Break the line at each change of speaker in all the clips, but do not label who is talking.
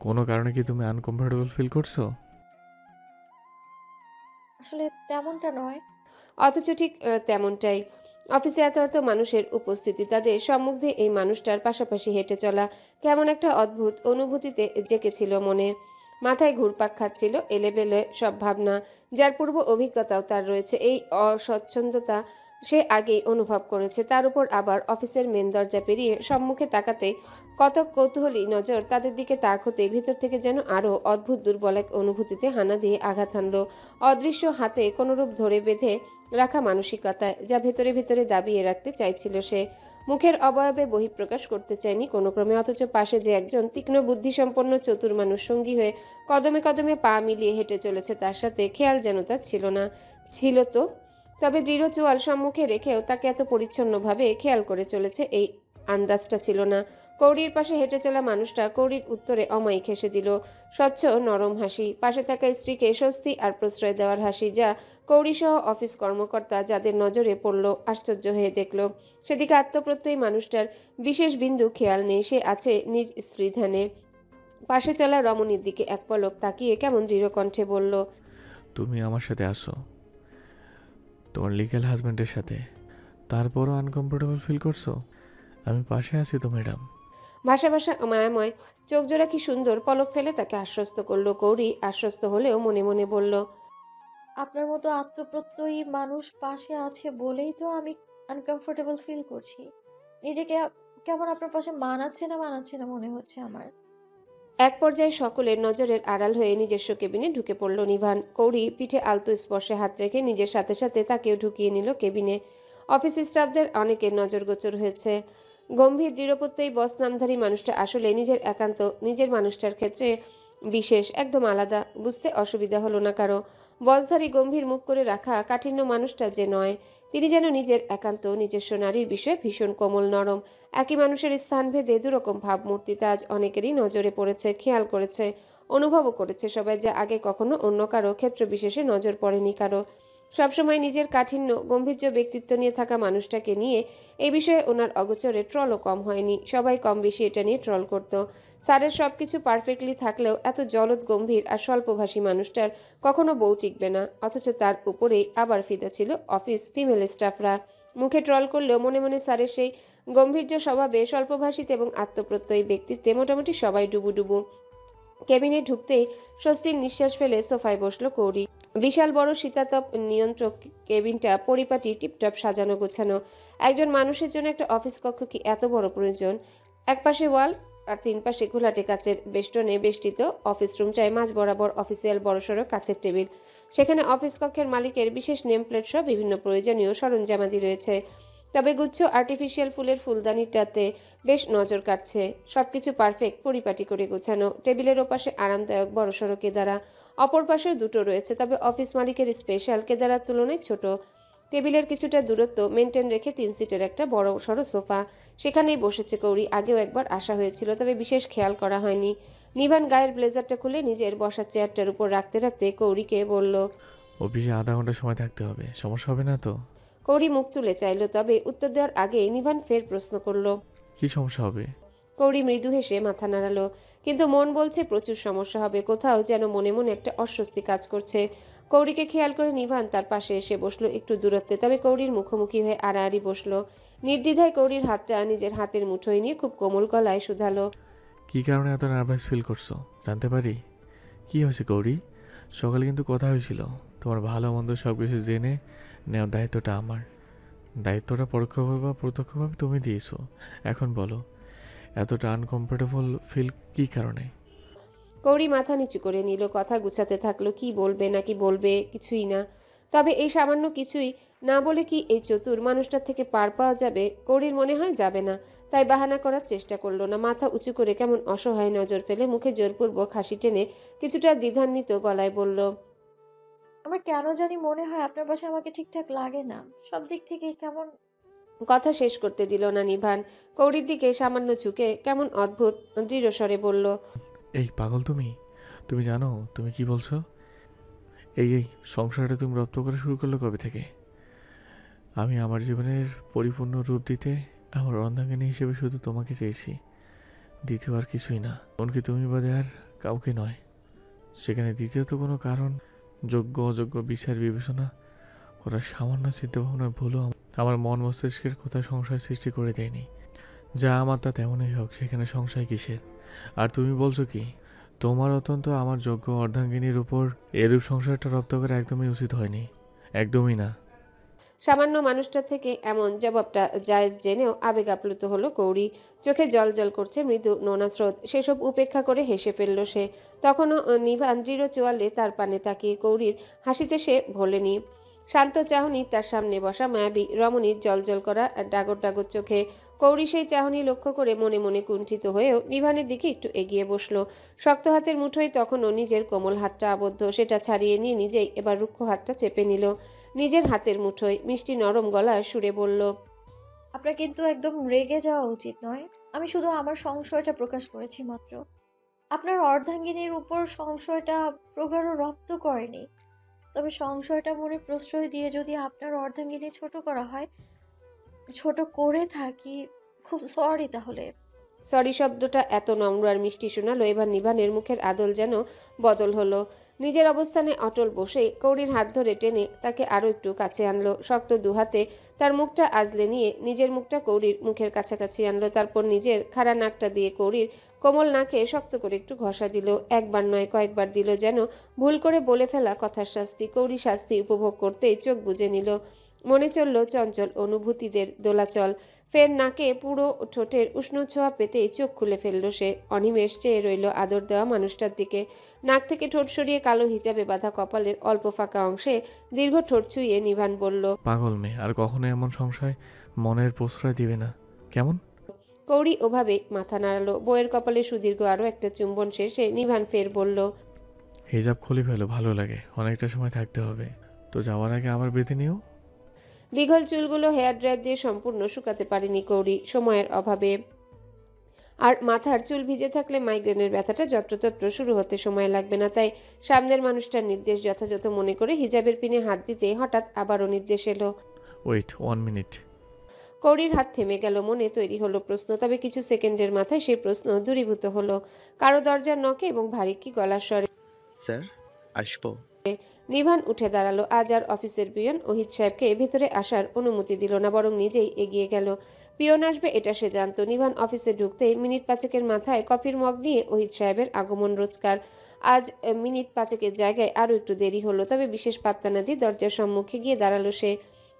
কোনো কারণে কি তুমি আনকমফোর্টেবল ফিল করছো?
আসলে তেমনটা নয়।
অথচ ঠিক তেমনটাই। অফিসে এত এত মানুষের উপস্থিতি, তাদের সম্মুখে এই মানুষটার পাশাপাশি হেঁটে চলা কেমন একটা অদ্ভুত অনুভূতিতে জেঁকেছিল মনে। মাথায় ঘুরপাক খাচ্ছিল এলেবেলে সব ভাবনা। যার পূর্ব অভিজ্ঞতাও তার রয়েছে, এই অস্বচ্ছন্দতা সে আগেই অনুভব করেছে। তার উপর আবার অফিসের মেন দরজা পেরিয়ে সম্মুখে তাকাতে কত কৌতূহলী নজর তাদের দিকে তাক হতেই ভিতর থেকে যেন আরও অদ্ভুত দুর্বল এক অনুভূতিতে হানা দিয়ে আঘাত হানল। অদৃশ্য হাতে কোনরূপ ধরে বেঁধে রাখা মানসিকতায়, যা ভেতরে ভেতরে দাবিয়ে রাখতে চাইছিল সে। মুখের অবয়বে বহিঃপ্রকাশ করতে চায়নি কোনো ক্রমে, অথচ পাশে যে একজন তীক্ষ্ণ বুদ্ধিসম্পন্ন চতুর মানুষ সঙ্গী হয়ে কদমে কদমে পা মিলিয়ে হেঁটে চলেছে তার সাথে, খেয়াল যেন তার ছিল না। ছিল তো, তবে দৃঢ় চোয়াল সম্মুখে রেখেও তাকে এত পরিচ্ছন্নভাবে খেয়াল করে চলেছে এই আন্দাজটা ছিল না। কৌড়ির পাশে হেঁটে চলা মানুষটা কৌড়ির উত্তরে অমায়িক হেসে দিল, স্বচ্ছ নরম হাসি, পাশে থাকা স্ত্রীকে স্বস্তি আর প্রশ্রয় দেওয়ার হাসি, যা কৌড়িসহ অফিস কর্মকর্তা যাদের নজরে পড়ল আশ্চর্য হয়ে দেখল। সেদিকে আত্মপ্রত্যয়ী মানুষটার বিশেষ বিন্দু খেয়াল নেই, সে আছে নিজ স্ত্রী ধ্যানে। পাশে চলা রমণীর দিকে এক পলক তাকিয়ে কেমন দৃঢ় কণ্ঠে বলল,
তুমি আমার সাথে আসো, তোমার লিগ্যাল হাজব্যান্ডের সাথে। তারপরও আনকমফোর্টেবল ফিল করছো? আমি পাশে আছি তো ম্যাডাম।
ভাষা ভাষা মায়াময় চোখ জোড়া কি সুন্দর পলক ফেলে তাকে আশ্বস্ত করলো। কৌড়ি আশ্বস্ত হলেও মনে মনে বলল,
আপনার মতো আত্মপ্রত্যয়ী মানুষ পাশে আছে বলেই তো আমি আনকমফোর্টেবল ফিল করছি। নিজেকে কেমন আপনার পাশে মানাচ্ছে না মনে হচ্ছে আমার।
এক পর্যায়ে সকলের নজরের আড়াল হয়ে নিজস্ব কেবিনে ঢুকে পড়ল নিভান। কৌড়ি পিঠে আলতো স্পর্শে হাত রেখে নিজের সাথে সাথে তাকেও ঢুকিয়ে নিল কেবিনে। অফিস স্টাফদের অনেকের নজরগোচর হয়েছে। গম্ভীর দৃঢ়প্রত্যয়ী বস নামধারী মানুষটা আসলে নিজের একান্ত, নিজের মানুষটার ক্ষেত্রে বিশেষ, একদম আলাদা। বুঝতে অসুবিধা হলো না কারো। বসধারী গম্ভীর মুখ করে রাখা কাঠিন্য মানুষটা যে নয়, তিনি যেন নিজের একান্ত নিজস্ব নারীর বিষয়ে ভীষণ কোমল নরম। একই মানুষের স্থানভেদে দুরকম ভাবমূর্তিতে আজ অনেকেরই নজরে পড়েছে, খেয়াল করেছে, অনুভবও করেছে সবাই, যা আগে কখনো অন্য কারো ক্ষেত্র বিশেষে নজর পড়েনি কারো। সবসময় নিজের কাঠিন্য গম্ভীর্য ব্যক্তিত্ব নিয়ে থাকা মানুষটাকে নিয়ে এই বিষয়ে ওনার অগোচরে ট্রলও কম হয়নি। সবাই কম বেশি এটা নিয়ে ট্রল করত। স্যারের সবকিছু পারফেক্টলি থাকলেও এত জলদ গম্ভীর আর স্বল্পভাষী মানুষটার কখনো বউ টিকবে না, অথচ তার উপরেই আবার ফিদা ছিল অফিস ফিমেল স্টাফরা। মুখে ট্রল করলেও মনে মনে স্যারের সেই গম্ভীর্য স্বভাবে, স্বল্পভাষিত এবং আত্মপ্রত্যয়ী ব্যক্তিত্বে মোটামুটি সবাই ডুবুডুবু। কেবিনে ঢুকতেই স্বস্তির নিঃশ্বাস ফেলে সোফায় বসলো কৌরি। বিশাল বড় শীতাতপ নিয়ন্ত্রক কেবিনটা পরিপাটি টিপটপ সাজানো গোছানো। একজন মানুষের জন্য একটা অফিস কক্ষ কি এত বড় প্রয়োজন? একপাশে ওয়াল আর তিন পাশে ঘোলাটে কাচের বেষ্টনে বেষ্টিত অফিস রুমটায় মাঝ বরাবর অফিসিয়াল বড়সড় কাচের টেবিল। সেখানে অফিস কক্ষের মালিকের বিশেষ নেম প্লেট সহ বিভিন্ন প্রয়োজনীয় সরঞ্জামাদি রয়েছে। তবে গুচ্ছ আর্টিফিশিয়াল ফুলের ফুলদানিটাতে বেশ নজর কাটছে। সবকিছু পারফেক্ট, পরিপাটি করে গোছানো। টেবিলের ওপাশে আরামদায়ক বড়সড় কেদারা, অপর পাশেও দুটো রয়েছে, তবে অফিস মালিকের স্পেশাল কেদারার তুলনায় ছোট। টেবিলের কিছুটা দূরত্ব মেনটেন রেখে 3 সিটের একটা বড় সড়ো সোফা, সেখানেই বসেছে কৌরি। আগেও একবার আসা হয়েছিল, তবে বিশেষ খেয়াল করা হয়নি। নিভান গায়ের ব্লেজারটা খুলে নিজের বসার চেয়ারটার উপর রাখতে রাখতে কৌরিকে বলল,
অফিসে আধা ঘন্টা সময় থাকতে হবে, সমস্যা হবে না তো?
কৌরি মুখ তুলে চাইল, তবে উত্তর দেওয়ার আগেই নিভান ফের প্রশ্ন করল।
কি সমস্যা হবে?
কৌরি মৃদু হেসে মাথা নাড়ালো, কিন্তু মন বলছে প্রচুর সমস্যা হবে। কোথাও যেন মনে মনে একটা অস্বস্তি কাজ করছে। কৌরিকে খেয়াল করে নিভান তার পাশে এসে বসলো একটু দূরত্বে, তবে কৌরির মুখোমুখি হয়ে আড়াআড়ি বসলো। নির্দ্বিধায় কৌরির হাতটা নিজের হাতের মুঠোয় নিয়ে খুব কোমল গলায় শুধালো,
কি কারণে এত নার্ভাস ফিল করছো, জানতে পারি? কি হয়েছে গৌরী? সকালে কিন্তু কথা হয়েছিল, তোমার ভালো মন্দ সব কিছু জেনে নেওয়ার দায়িত্বটা আমার। দায়িত্বটা পরোক্ষভাবে বা প্রত্যক্ষভাবে তুমি দিয়েছো। এখন বলো, এতটা আনকমফোর্টেবল ফিল কি কারণে?
কৌরি মাথা নিচু করে নিল, কথা গুছাতে থাকলো। কি বলবে নাকি বলবে কিছুই না, তবে এই সামান্য কিছুই না বলে কি এই চতুর মানুষটার থেকে পার পাওয়া যাবে? কৌরির মনে হয় যাবে না, তাই বাহানা করার চেষ্টা করলো না। মাথা উঁচু করে কেমন অসহায় নজর ফেলে মুখে জোরপূর্বক হাসি টেনে কিছুটা দ্বিধান্বিত গলায় বলল,
আমার কেন জানি মনে হয় আপনার পাশে আমাকে ঠিকঠাক লাগে না। সব দিক থেকেই কেমন।
কথা শেষ করতে দিল না নিভান। কৌরির দিকে সামান্য ঝুঁকে কেমন অদ্ভুত দৃঢ় স্বরে বলল,
এই পাগল তুমি, তুমি জানো তুমি কি বলছো? এই সংসারটা তুমি রপ্ত করা শুরু করলে কবে থেকে? আমি আমার জীবনের পরিপূর্ণ রূপ দিতে আমার অর্ধাঙ্গিনী হিসেবে শুধু তোমাকে চেয়েছি, দ্বিতীয় আর কিছুই না। এমনকি তুমি বাদে আর কাউকে নয়। সেখানে দ্বিতীয়ত কোনো কারণ, যোগ্য অযোগ্য বিচার বিবেচনা করার সামান্য চিন্তাভাবনার ভুলও আমার মন মস্তিষ্কের কোথায় সংশয় সৃষ্টি করে দেয়নি। যা আমার তা তেমনই হোক, সেখানে সংশয় কিসের? আর তুমি বলছো কি তোমার অত্যন্ত আমার যোগ্য অর্ধাঙ্গিনীর উপর এরূপ সংশয়টা রপ্ত করা একদমই উচিত হয়নি? একদমই না।
সামান্য মানুষটার থেকে এমন জবাবটা জায়েজ জেনেও আবেগ আপ্লুত হলো কৌরি। চোখে জল জল করছে মৃদু নোনা স্রোত। সেসব উপেক্ষা করে হেসে ফেলল সে। তখনও নিভান দৃঢ় চোয়ালে তার পানে তাকিয়ে কৌরির হাসিতে সে ভোলেনি। শান্ত চাহনি তার সামনে বসা মায়াবী রমণীর জলজল করা ডাগর ডাগর চোখে। কৌরি সেই চাহনি লক্ষ্য করে মনে মনে কুণ্ঠিত হয়েও নিভানের দিকে একটু এগিয়ে বসলো। শক্ত হাতের মুঠোয় তখনও নিজের কোমল হাতটা আবদ্ধ। সেটা ছাড়িয়ে নিয়ে নিজেই এবার রুক্ষ হাতটা চেপে নিল নিজের হাতের মুঠোয়। মিষ্টি নরম গলার সুরে বলল,
আপনার কিন্তু একদম রেগে যাওয়া উচিত নয়। আমি শুধু আমার সংশয়টা প্রকাশ করেছি মাত্র। আপনার অর্ধাঙ্গিনীর উপর সংশয়টা প্রগাঢ় রপ্ত করেনি। তবে সংশয়টা মনে প্রশ্রয় দিয়ে যদি আপনার অর্ধাঙ্গিনী ছোট করা হয়, ছোট করে থাকি, খুব সরি তাহলে।
সরি শব্দটা এত নম্র আর মিষ্টি শোনালো এবার নিভানের মুখের আদল যেন বদল হলো। নিজের অবস্থানে অটল বসে কৌরির হাত ধরে টেনে তাকে আরো একটু কাছে আনলো। শক্ত দুহাতে তার মুখটা আজলে নিয়ে নিজের মুখটা কৌরির মুখের কাছাকাছি আনলো। তারপর নিজের খাড়া নাকটা দিয়ে কৌরির কোমল নাকে শক্ত করে একটু ঘষা দিল। একবার নয় কয়েকবার দিল, যেন ভুল করে বলে ফেলা কথার শাস্তি। কৌরি শাস্তি উপভোগ করতেই চোখ বুজে নিল। মনে চলল চঞ্চল অনুভূতিদের দোলাচল। ফের নাকে পুরো ঠোঁটের উষ্ণ ছোঁয়া পেতেই চোখ খুলে ফেলল সে। অনিমেষ চেয়ে রইল আদর দেওয়া মানুষটার দিকে। নাক থেকে ঠোঁট সরিয়ে কালো হিজাবে বাঁধা কপালের অল্প ফাঁকা অংশে দীর্ঘ ঠোঁট ছুঁয়ে নিভান বলল,
পাগল মেয়ে, আর কখনো এমন সংশয় মনের প্রশ্রয় দিবে না, কেমন?
কৌরি ওভাবে মাথা নাড়ালো। বইয়ের কপালে সুদীর্ঘ আরো একটা চুম্বন শেষে নিভান ফের বলল,
হিজাব খুলে ফেলো, ভালো লাগে, অনেকটা সময় থাকতে হবে তো, যাওয়ার আগে আবার বেঁধে নিও।
দীঘল চুলগুলো হেয়ার ড্রায়ার দিয়ে সম্পূর্ণ শুকাতে পারেনি কৌরি সময়ের অভাবে। আর মাথার চুল ভিজে থাকলে মাইগ্রেনের ব্যথাটা যত্রতত্র শুরু হতে সময় লাগবে না। তাই সামনের মানুষটার নির্দেশ যথাযথ মনে করে হিজাবের পিনে হাত দিতে হঠাৎ আবারও নির্দেশ এলো।
Wait 1 minute.
কৌরির হাত থেমে গেল। মনে তৈরি হলো প্রশ্ন। তবে কিছু সেকেন্ডের মাথায় সেই প্রশ্ন দূরীভূত হলো কারো দরজার নখে এবং ভারী কি গলার স্বরে।
স্যার, আসবো?
নিভান উঠে দাঁড়ালো। আজ আর অফিসের পিয়ন ওহিদ সাহেবকে ভেতরে আসার অনুমতি দিল না, বরং নিজেই এগিয়ে গেল। পিয়ন আসবে এটা সে জানত। নিভান অফিসে ঢুকতেই মিনিট পাঁচেকের মাথায় কফির মগ নিয়ে ওহিদ সাহেবের আগমন রোজকার। আজ মিনিট পাঁচেকের জায়গায় আরও একটু দেরি হলো। তবে বিশেষ পাত্তা না দিয়ে দরজার সম্মুখে গিয়ে দাঁড়ালো সে।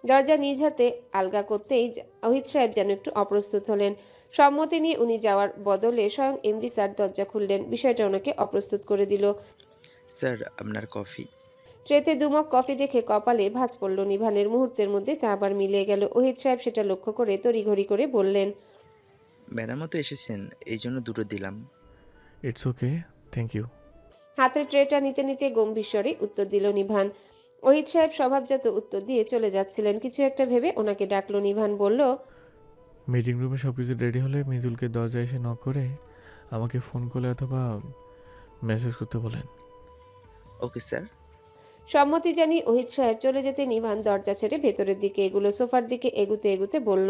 দরজা নিজ হাতে আলগা করতেই ওহিদ সাহেব যেন একটু অপ্রস্তুত হলেন। সম্মতি নিয়ে উনি যাওয়ার বদলে স্বয়ং এমডি স্যার দরজা খুললেন। বিষয়টা ওনাকে অপ্রস্তুত করে দিল।
স্যার, আপনার কফি।
ট্রেতে দুমক কফি দেখে কপালে ভাঁজ পড়ল নিভানের। মুহূর্তের মধ্যে তা আবার মিলে গেল। ওহিদ সাহেব সেটা লক্ষ্য করে তড়িঘড়ি করে বললেন,
ম্যাডামও তো এসেছেন, এই জন্য দুটো দিলাম।
It's okay, thank you.
হাতের ট্রেটা নিতে নিতে গম্ভীর স্বরে উত্তর দিল নিভান। ওহিদ সাহেব স্বভাবজাত উত্তর দিয়ে চলে যাচ্ছিলেন। কিছু একটা ভেবে ওনাকে ডাকলো। নিভান বলল,
মিটিং রুমে সব কিছু রেডি হলে মৃদুলকে দরজায় এসে নক করে আমাকে ফোন করলে অথবা মেসেজ করতে বলেন।
Okay sir.
সম্মতি জানিয়ে ওহিদ সাহেব চলে যেতে নিভান দরজা ছেড়ে ভেতরের দিকে এগুলো। সোফার দিকে এগুতে এগুতে বলল,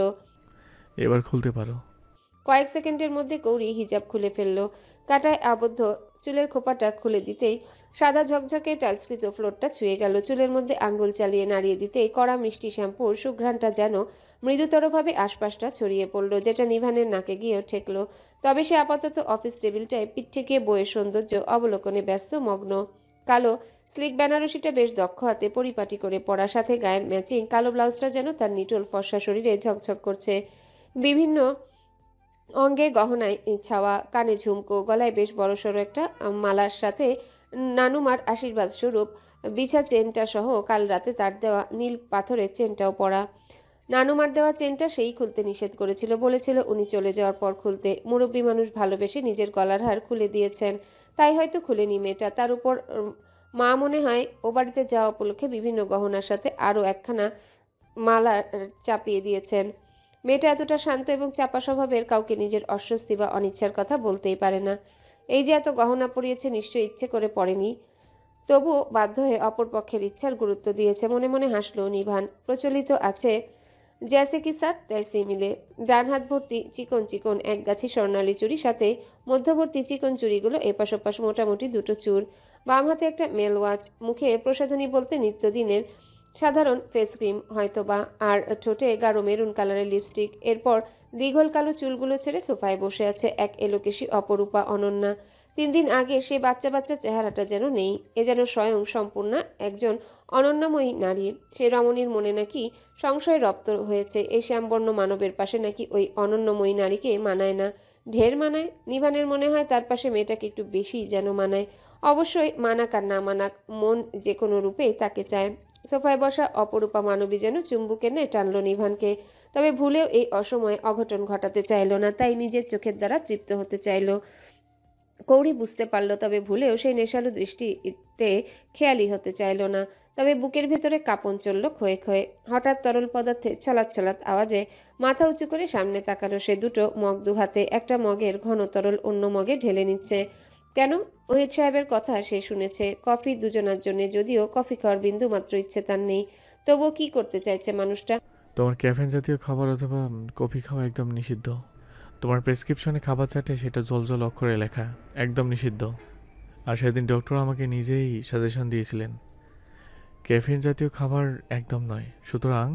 এবার খুলতে পারো।
কয়েক সেকেন্ডের মধ্যে কৌরি হিজাব খুলে ফেলল। কাটায় আবদ্ধ চুলের খোপাটা খুলে দিতেই সাদা ঝকঝকে টাইলসকৃত ফ্লোরটা ছুঁয়ে গেল। চুলের মধ্যে আঙ্গুল চালিয়ে নাড়িয়ে দিতেই কড়া মিষ্টি শ্যাম্পুর সুঘ্রাণটা যেন মৃদুতরভাবে আশপাশটা ছড়িয়ে পড়ল, যেটা নিভানের নাকে গিয়েও ঠেকল। তবে সে আপাতত অফিস টেবিলটায় পিঠ থেকে বইয়ের সৌন্দর্য অবলোকনে ব্যস্ত মগ্ন। কালো স্লিক বেনারসিটা বেশ দক্ষ হাতে পরিপাটি করে পরা, সাথে গায়ের ম্যাচিং কালো ব্লাউজটা যেন তার নিটোল ফর্সা শরীরে ঝকঝক করছে। বিভিন্ন অঙ্গে গহনায় ছাওয়া, কানে ঝুমকো, গলায় বেশ বড়সড় একটা মালার সাথে নানুমার আশীর্বাদ স্বরূপ বিছা চেনটা সহ কাল রাতে তার দেওয়া নীল পাথরের চেনটাও পরা। নানুমার দেওয়া চেনটা সেই খুলতে নিষেধ করেছিল, বলেছিল উনি চলে যাওয়ার পর খুলতে। মুরব্বী মানুষ ভালোবেসে নিজের গলার হার খুলে দিয়েছেন, তাই হয়তো খুলেনি মেয়েটা। তার উপর মা মনে হয় ও বাড়িতে যাওয়া উপলক্ষে বিভিন্ন গহনার সাথে আরও একখানা মালা চাপিয়ে দিয়েছেন। মেয়েটা এতটা শান্ত এবং চাপা স্বভাবের, কাউকে নিজের অস্বস্তি বা অনিচ্ছার কথা বলতেই পারে না। এই যে এত গহনা পরিয়েছে, নিশ্চয়ই ইচ্ছে করে পড়েনি। তবু বাধ্য হয়ে অপর পক্ষের ইচ্ছার গুরুত্ব দিয়েছে। মনে মনে হাসল নিভান। প্রচলিত আছে जैसे कि साथ तैसे मिले। ডান হাত ভর্তি চিকন চিকন এক গাছি স্বর্ণালী চুড়ি, সাথে মধ্যবর্তী চিকন চুড়িগুলো এপাশ ওপাশ মোটামুটি দুটো চূড়। বাম হাতে একটা মেল ওয়াচ। মুখে প্রসাধনী বলতে নিত্যদিনের সাধারণ ফেস ক্রিম হয়তোবা, আর ঠোঁটে গাঢ় মেরুন কালারের লিপস্টিক। এরপর দীঘল কালো চুলগুলো ছেড়ে সোফায় বসে আছে এক এলোকেশী অপরূপা অনন্যা। 3 দিন আগে সে বাচ্চা বাচ্চা চেহারাটা যেন নেই। এ যেন স্বয়ং সম্পূর্ণা একজন অনন্যময়ী নারী। সে রমণীর মনে নাকি সংশয় রপ্ত হয়েছে, এই শ্যামবর্ণ মানবের পাশে নাকি ওই অনন্যময়ী নারীকে মানায় না। ঢের মানায়। নিভানের মনে হয় তার পাশে মেয়েটাকে একটু বেশি যেন মানায়। অবশ্যই মানাক আর না মানাক, মন যে কোনো রূপেই তাকে চায়। সোফায় বসা অপরূপা মানবী যেন চুম্বুক এনে টানল নিভানকে। তবে ভুলেও এই অসময়ে অঘটন ঘটাতে চাইল না, তাই নিজের চোখের দ্বারা তৃপ্ত হতে চাইল। কৌরি বুঝতে পারল, তবে ভুলেও সেই নেশালু দৃষ্টিতে খেয়ালি হতে চাইল না। তবে বুকের ভেতরে কাঁপন চলল ক্ষয়ে ক্ষয়ে। হঠাৎ তরল পদার্থে ছলাৎ ছলাৎ আওয়াজে মাথা উঁচু করে সামনে তাকালো সে। দুটো মগ দু হাতে, একটা মগের ঘন তরল অন্য মগে ঢেলে নিচ্ছে। কেন? ওহিদ সাহেবের কথা সে শুনেছে। কফি দুজনার জন্য, যদিও কফি খাওয়ার বিন্দু মাত্র ইচ্ছে তার নেই। তবুও কি করতে চাইছে মানুষটা?
তোমার ক্যাফেন জাতীয় খাবার অথবা কফি খাওয়া একদম নিষিদ্ধ। তোমার প্রেসক্রিপশনে খাবার চাটে সেটা জল অক্ষরে লেখা, একদম নিষিদ্ধ। আর সেদিন ডক্টর আমাকে নিজেই সাজেশন দিয়েছিলেন ক্যাফেন জাতীয় খাবার একদম নয়। সুতরাং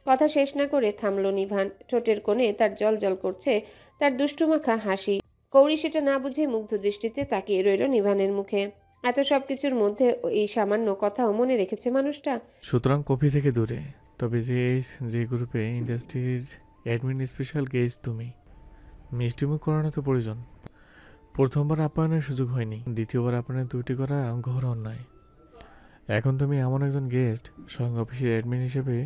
কথা শেষ না করে থামল নিভান। ঠোঁটের কোণে তার জল জল করছে তার দুষ্টুমাখা হাসি। কৌরি সেটা না বুঝে মুগ্ধ দৃষ্টিতে তাকিয়ে রইল নিভানের মুখে। এত সবকিছুর মধ্যে এই সামান্য কথাও মনে রেখেছে মানুষটা।
সুতরাং কফি থেকে দূরে। তবে যে গ্রুপে ইন্ডাস্ট্রির অ্যাডমিন স্পেশাল গেস্ট তুমি, মিষ্টিমুখ করানো তো প্রয়োজন। প্রথমবার আপ্যায়নের সুযোগ হয়নি, দ্বিতীয়বার আপনার দুটি করা ঘোর অন্যায়। এখন তুমি এমন একজন গেস্ট, স্বয়ং অফিসের অ্যাডমিন হিসেবে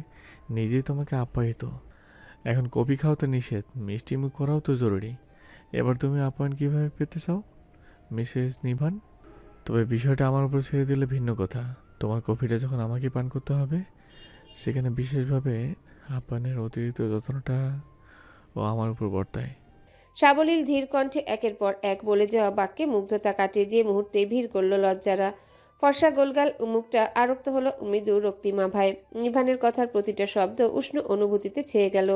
নিজেই তোমাকে আপ্যায়িত। এখন কফি খাওয়া তো নিষেধ, মিষ্টিমুখ করাও তো জরুরি। এবার তুমি আপ্যায়ন কীভাবে পেতে চাও মিসেস নিভান? তবে বিষয়টা আমার উপর ছেড়ে দিলে ভিন্ন কথা। তোমার কফিটা যখন আমাকে পান করতে হবে, সেখানে বিশেষভাবে আপ্যায়নের অতিরিক্ত যত্নটা আমার উপর বর্তায়।
সাবলীল ধীর কণ্ঠে একের পর এক বলে যাওয়া বাক্যে মুগ্ধতা কাটিয়ে দিয়ে মুহূর্তে ভিড় করল লজ্জারা। ফর্সা গোলগাল মুখটা আরক্ত হলো মৃদু রক্তিমা ভাই। নিভানের কথার প্রতিটা শব্দ উষ্ণ অনুভূতিতে ছেয়ে গেল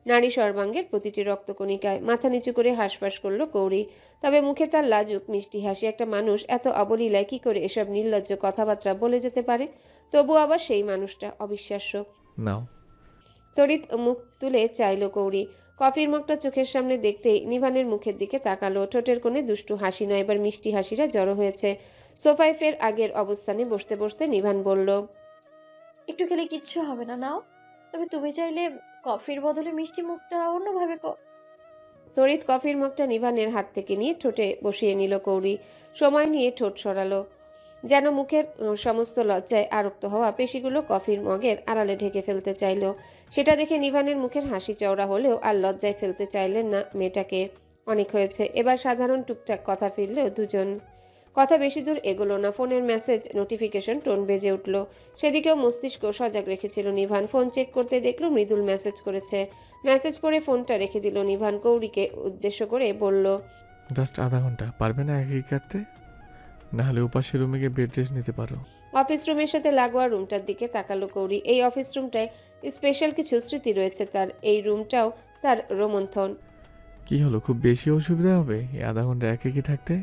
নারী সর্বাঙ্গের প্রতিটি রক্তকণিকায়। মাথা নিচু করে হাঁসফাঁস করল কৌরি। তবে মুখে তার লাজুক মিষ্টি হাসি। একটা মানুষ এত অবলীলায় কি করে এসব নির্লজ্জ কথাবার্তা বলে যেতে পারে? তবু আবার সেই মানুষটা অবিশ্বাস্য।
নাও।
তড়িৎ মুখ তুলে চাইল কৌরি। কফির মগটা চোখের সামনে দেখতেই নিভানের মুখের দিকে তাকালো। ঠোঁটের কোণে দুষ্টু হাসি নয়, এবার মিষ্টি হাসিরা জড়ো হয়েছে। সোফায় ফের আগের অবস্থানে বসতে বসতে নিভান বলল,
একটু খেলে কিচ্ছু হবে না, নাও। তবে তুমি চাইলে কফির বদলে মিষ্টি মুখটা অন্যভাবে
তড়িৎ কফির মগটা নিভানের হাত থেকে নিয়ে ঠোঁটে বসিয়ে নিল কৌরি। সময় নিয়ে ঠোঁট সরালো, যেন মুখের সমস্ত লজ্জায় আরক্ত হওয়া পেশিগুলো কফির মগের আড়ালে ঢেকে ফেলতে চাইল। সেটা দেখে নিভানের মুখের হাসি চওড়া হলেও আর লজ্জায় ফেলতে চাইলেন না মেয়েটাকে। অনেক হয়েছে, এবার সাধারণ টুকটাক কথা ফিরলেও দুজন। কথা বেশি দূর এগোলো না। ফোনের মেসেজ নোটিফিকেশন টোন বেজে উঠল। সেদিকেও মস্তিষ্ক সজাগ রেখেছিল নিভান। ফোন চেক করতে দেখলো মৃদুল মেসেজ করেছে। মেসেজ পড়ে ফোনটা রেখে দিল নিভান। কৌরিকে উদ্দেশ্য করে বলল,
জাস্ট আধা ঘন্টা পারবে না একই কাটতে? নাহলে উপাসের রুমে গিয়ে বেড রেস্ট নিতে পারো।
অফিস রুমের সাথে লাগোয়া রুমটার দিকে তাকালো কৌরি। এই অফিস রুমটায় স্পেশাল কিছু স্মৃতি রয়েছে তার। এই রুমটাও তার রোমন্থন।
কি হলো, খুব বেশি অসুবিধা হবে এই আধা ঘন্টা একে থাকতে?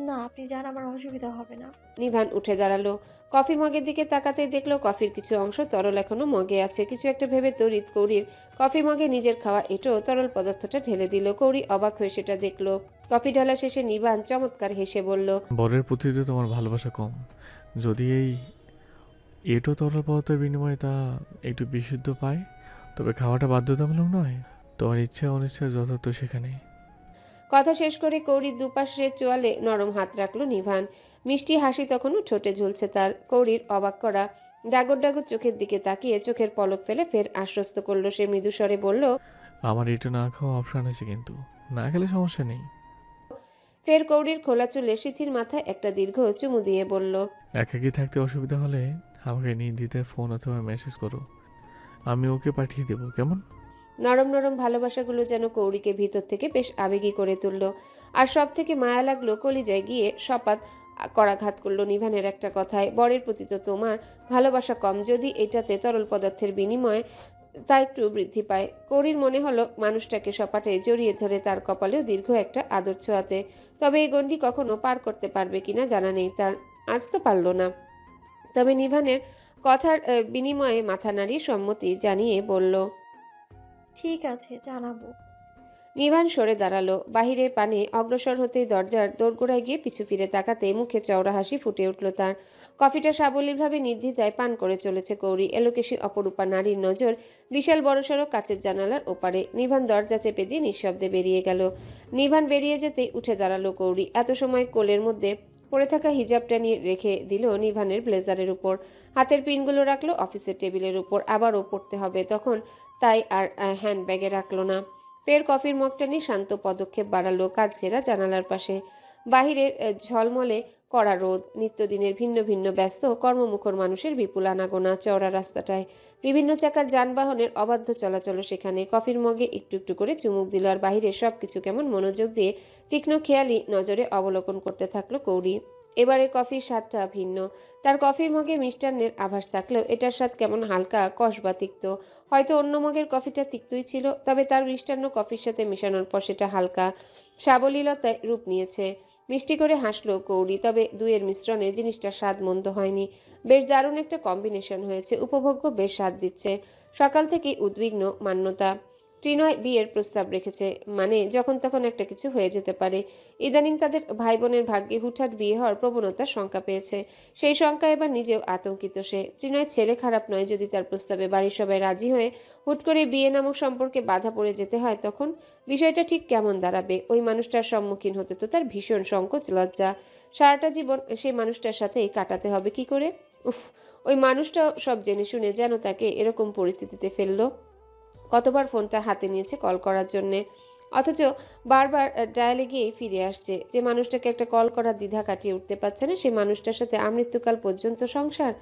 না, আপনি যান, আমার অসুবিধা হবে না।
নিভান উঠে দাঁড়ালো। কফি মগের দিকে তাকাতেই দেখলো কফির কিছু অংশ তরল এখনো মগে আছে। কিছু একটা ভেবে তড়িৎ কৌরির কফি মগে নিজের খাওয়া এঁটো তরল পদার্থটা ঢেলে দিল। কৌরি অবাক হয়ে সেটা দেখলো। কফি ঢালা শেষে নিভান চমৎকার হেসে বলল,
বরের প্রতি তো তোমার ভালোবাসা কম। যদি এই এটো তরল পদার্থের বিনিময়ে তা একটু বিশুদ্ধ পায়, তবে খাওয়াটা বাধ্যতামূলক নয়। তোমার ইচ্ছা অনিচ্ছা যথার্থ সেখানে।
কথা শেষ করে কৌরির দুপাশে চোয়ালে নরম হাত রাখলো নিভান। মিষ্টি হাসি তখনও ঠোঁটে ঝুলছে তার। কৌরির অবাক করা ডাগর ডাগর চোখের দিকে তাকিয়ে চোখের পলক ফেলে ফের আশ্বস্ত করলো সে। মৃদু স্বরে বলল,
আমার এটা না খাওয়া অপশন আছে, কিন্তু না খেলে সমস্যা নেই।
ফের কৌরির খোলা চুলে সিথির মাথায় একটা দীর্ঘ চুমু দিয়ে বলল,
একাকি থাকতে অসুবিধা হলে আমাকে নির্দ্বিধায় ফোন অথবা মেসেজ করো, আমি ওকে পাঠিয়ে দেবো, কেমন?
নরম নরম ভালোবাসাগুলো যেন কৌরিকে ভিতর থেকে বেশ আবেগী করে তুলল। আর সব থেকে মায়া লাগলো কলিজায় গিয়ে সপাত করাঘাত করলো নিভানের একটা কথায়। বরের প্রতি তো তোমার ভালোবাসা কম, যদি এটাতে তরল পদার্থের বিনিময়ে তা একটু বৃদ্ধি পায়। কৌরির মনে হলো মানুষটাকে সপাটে জড়িয়ে ধরে তার কপালেও দীর্ঘ একটা আদর ছোঁয়াতে। তবে এই গণ্ডি কখনো পার করতে পারবে কিনা জানা নেই তার। আজ তো পারল না। তবে নিভানের কথার বিনিময়ে মাথা নাড়িয়ে সম্মতি জানিয়ে বলল,
ঠিক আছে, জানাবো।
নিভান সরে দাঁড়ালো। বাহিরের পানে অগ্রসর হতেই দরজার দোরগোড়ায় গিয়ে পিছু ফিরে তাকাতে মুখে চওড়া হাসি ফুটে উঠল তার। কফিটা সাবলীলভাবে নির্দ্বিধায় পান করে চলেছে কৌরি। এলোকেশী অপরূপা নারীর নজর বিশাল বড়সড় কাচের জানালার ওপারে। নিভান দরজা চেপে দিয়ে নিঃশব্দে বেরিয়ে গেল। নিভান বেরিয়ে যেতেই উঠে দাঁড়ালো কৌরি। এত সময় কোলের মধ্যে পড়ে থাকা হিজাবটা নিয়ে রেখে দিল নিভানের ব্লেজারের উপর। হাতের পিনগুলো রাখলো অফিসের টেবিলের উপর। আবারও পড়তে হবে তখন, তাই আর হ্যান্ডব্যাগে রাখলো না। ফের কফির মগটা নিয়ে শান্ত পদক্ষেপ বাড়ালো কাচ ঘেরা জানালার পাশে। বাহিরের ঝলমলে কড়া রোদ, নিত্যদিনের ভিন্ন ভিন্ন ব্যস্ত কর্মমুখর মানুষের বিপুল আনাগোনা চওড়া রাস্তাটায়। বিভিন্ন চাকার যানবাহনের অবাধ্য চলাচল সেখানে। কফির মগে একটু একটু করে চুমুক দিল আর বাহিরে সবকিছু কেমন মনোযোগ দিয়ে তীক্ষ্ণ খেয়ালি নজরে অবলোকন করতে থাকলো কৌরি। এবারে কফির স্বাদটা ভিন্ন। তার কফির মগে মিষ্টান্নের আভাস থাকলেও এটার স্বাদ কেমন হালকা কষ বা তিক্ত। হয়তো অন্য মগের কফিটা তিক্তই ছিল, তবে তার মিষ্টান্ন কফির সাথে মেশানোর পর সেটা হালকা সাবলীলতায় রূপ নিয়েছে। মিষ্টি করে হাসলো কৌরি। তবে দুয়ের মিশ্রণে জিনিসটা স্বাদ মন্দ হয়নি। বেশ দারুণ একটা কম্বিনেশন হয়েছে। উপভোগ্য, বেশ স্বাদ দিচ্ছে। সকাল থেকেই উদ্বিগ্ন মান্যতা। ত্রিনয় বিয়ের প্রস্তাব রেখেছে, মানে যখন তখন একটা কিছু হয়ে যেতে পারে। ইদানিং তাদের ভাই বোনের ভাগ্যে হুটহাট বিয়ে হওয়ার প্রবণতার শঙ্কা পেয়েছে। সেই শঙ্কা এবার নিজেও আতঙ্কিত সে। ত্রিনয় ছেলে খারাপ নয়, যদি তার প্রস্তাবে বাড়ির সবাই রাজি হয়ে হুট করে বিয়ে নামক সম্পর্কে বাধা পড়ে যেতে হয় তখন বিষয়টা ঠিক কেমন দাঁড়াবে। ওই মানুষটার সম্মুখীন হতে তো তার ভীষণ সংকোচ লজ্জা। সারাটা জীবন সেই মানুষটার সাথেই কাটাতে হবে কি করে। উফ, ওই মানুষটাও সব জেনে শুনে যেন তাকে এরকম পরিস্থিতিতে ফেললো। কতবার ফোনটা হাতে নিয়েছে কল করার জন্যে, অথচ বারবার ডায়ালে গিয়েই ফিরে আসছে। যে মানুষটাকে একটা কল করার দ্বিধা কাটিয়ে উঠতে পারছে না, সেই মানুষটার সাথে আমৃত্যুকাল পর্যন্ত সংসার।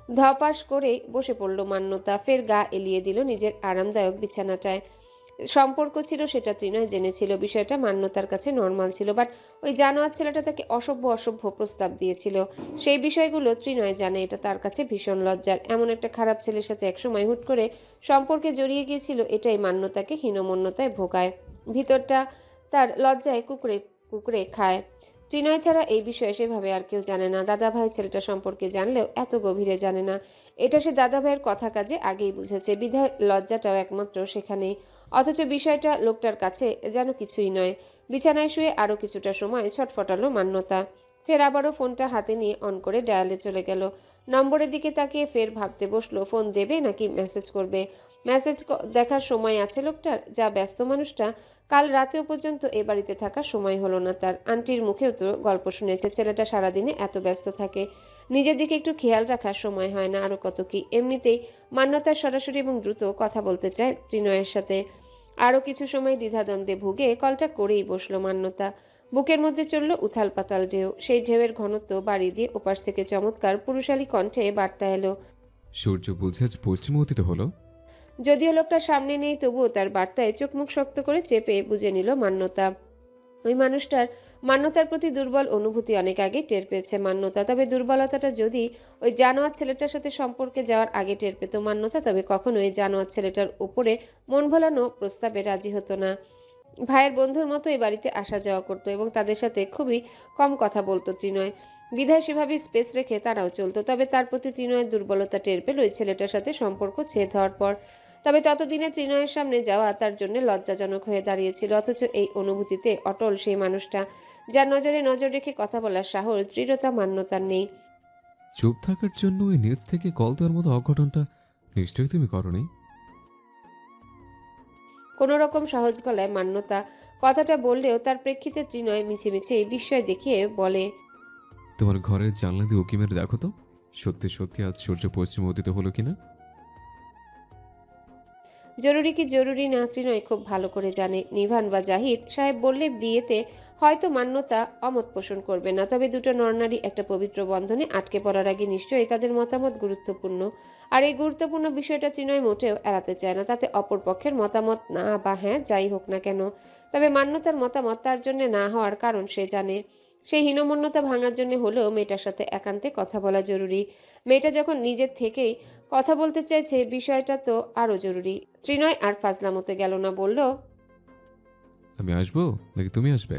ধপাস করেই বসে পড়ল মান্যতা। ফের গা এলিয়ে দিল নিজের আরামদায়ক বিছানাটায়। সম্পর্ক ছিল সেটা ত্রিনয় জেনেছিল। বিষয়টা মান্যতার কাছে নর্মাল ছিল, বাট ওই জানোয়ার ছেলেটা তাকে অসভ্য অসভ্য প্রস্তাব দিয়েছিল। সেই বিষয়গুলো ত্রিনয় জানে। এটা তার কাছে ভীষণ লজ্জার। এমন একটা খারাপ ছেলের সাথে একসময় হুট করে সম্পর্কে জড়িয়ে গিয়েছিল, এটাই মান্যতাকে হীনমন্যতায় ভোগায়। ভিতরটা তার লজ্জায় কুকড়ে কুকড়ে খায়। ত্রিনয় ছাড়া এই বিষয়ে সেভাবে আর কেউ জানে না। দাদাভাই ছেলেটা সম্পর্কে জানলেও এত গভীরে জানে না। এটা সে দাদাভাইয়ের কথা কাজে আগেই বুঝেছে, বিধায় লজ্জাটাও একমাত্র সেখানেই। অথচ বিষয়টা লোকটার কাছে যেন কিছুই নয়। বিছানায় শুয়ে আরও কিছুটা সময় ছটফটালো মান্যতা। ফের আবারও ফোনটা হাতে নিয়ে অন করে ডায়ালে চলে গেল। নম্বরের দিকে তাকিয়ে ফের ভাবতে বসলো, ফোন দেবে নাকি মেসেজ করবে। মেসেজ দেখার সময় আছে লোকটার? যা ব্যস্ত মানুষটা। কাল রাতেও পর্যন্ত এ বাড়িতে থাকার সময় হলো না তার। আন্টির মুখেও তো গল্প শুনেছে ছেলেটা সারাদিনে এত ব্যস্ত থাকে, নিজের দিকে একটু খেয়াল রাখার সময় হয় না, আরও কত কি। এমনিতেই মান্যতার সরাসরি এবং দ্রুত কথা বলতে চায় ত্রিনয়ের সাথে। আরও কিছু সময় দ্বিধাদ্বন্দ্বে ভুগে কলটা করেই বসলো মান্যতা। বুকের মধ্যে চলল উথাল পাতাল ঢেউ। সেই ঢেউয়ের ঘনত্ব বাড়িয়ে দিয়ে ওপাশ থেকে চমৎকার পুরুষালী কণ্ঠে বার্তা এলো,
সূর্য বলছে আজ পশ্চিম অতীত হলো।
যদিও লোকটা সামনে নেই, তবুও তার বার্তায় চোখ মুখ শক্ত করে চেপে বুঝে নিল মান্যতা। ওই মানুষটার মান্যতার প্রতি দুর্বল অনুভূতি অনেক আগে টের পেয়েছে মান্যতা। তবে দুর্বলতাটা যদি ওই জানোয়ার ছেলেটার সাথে সম্পর্কে যাওয়ার আগে টের পেত মান্যতা, তবে কখনোই জানোয়ার ছেলেটার উপরে মন ভোলানো প্রস্তাবে রাজি হতো না। ভাইয়ের বন্ধুর মতো এই বাড়িতে আসা যাওয়া করতো এবং তাদের সাথে খুবই কম কথা বলতো ত্রিনয়। বিধায় সেভাবে স্পেস রেখে তারাও চলতো। তবে তার প্রতি ত্রিনয়ের দুর্বলতা টের পেল ওই ছেলেটার সাথে সম্পর্ক ছেদ হওয়ার পর। তবে ততদিনে ত্রিনয়ের সামনে যাওয়া তার জন্য লজ্জাজনক হয়ে দাঁড়িয়েছিল। অথচ এই অনুভূতিতে অটল সেই মানুষটা, যার নজরে নজর রেখে কথা বলার সাহস দৃঢ়তা মান্যতার নেই।
চুপ থাকার জন্য ওই নিজ থেকে কল দেওয়ার মতো অঘটনটা নিশ্চয়ই তুমি করনি।
কোনো রকম সহজ গলায় মান্যতা কথাটা বললেও তার প্রেক্ষিতে ত্রিনয় মিছে মিছে বিস্ময় দেখিয়ে বলে,
তোমার ঘরের জানলা দিয়ে উকি মেরে দেখো তো, সত্যি সত্যি আজ সূর্য পশ্চিম অতীত হলো কিনা।
জরুরি কি জরুরি না ত্রিনয় খুব ভালো করে জানে। নিভান বা জাহিদ সাহেব বললে বিয়েতে হয়তো মান্যতা অমত পোষণ করবে না, তবে দুটো নরনারী একটা পবিত্র বন্ধনে আটকে পড়ার আগে নিশ্চয়ই তাদের মতামত গুরুত্বপূর্ণ। আর এই গুরুত্বপূর্ণ বিষয়টা ত্রিনয় মোটেও এড়াতে চায় না। তাতে অপর পক্ষের মতামত না বা হ্যাঁ যাই হোক না কেন, তবে মান্যতার মতামত তার জন্য না হওয়ার কারণ সে জানে। সেই হীনমন্যতা ভাঙার জন্য হলেও মেয়েটার সাথে একান্তে কথা বলা জরুরি। মেয়েটা যখন নিজের থেকেই কথা বলতে চাইছে, বিষয়টা তো আরও জরুরি। ত্রিনয় আর ফাজলামতে গেল না, বলল,
আমি আসবো নাকি তুমি আসবে?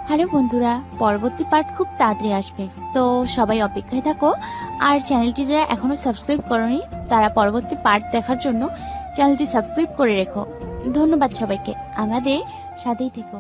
হ্যালো বন্ধুরা, পরবর্তী পার্ট খুব তাড়াতাড়ি আসবে, তো সবাই অপেক্ষায় থাকো। আর চ্যানেলটি যারা এখনো সাবস্ক্রাইব করোনি তারা পরবর্তী পার্ট দেখার জন্য চ্যানেলটি সাবস্ক্রাইব করে রেখো। ধন্যবাদ সবাইকে, আমাদের সাথেই থেকো।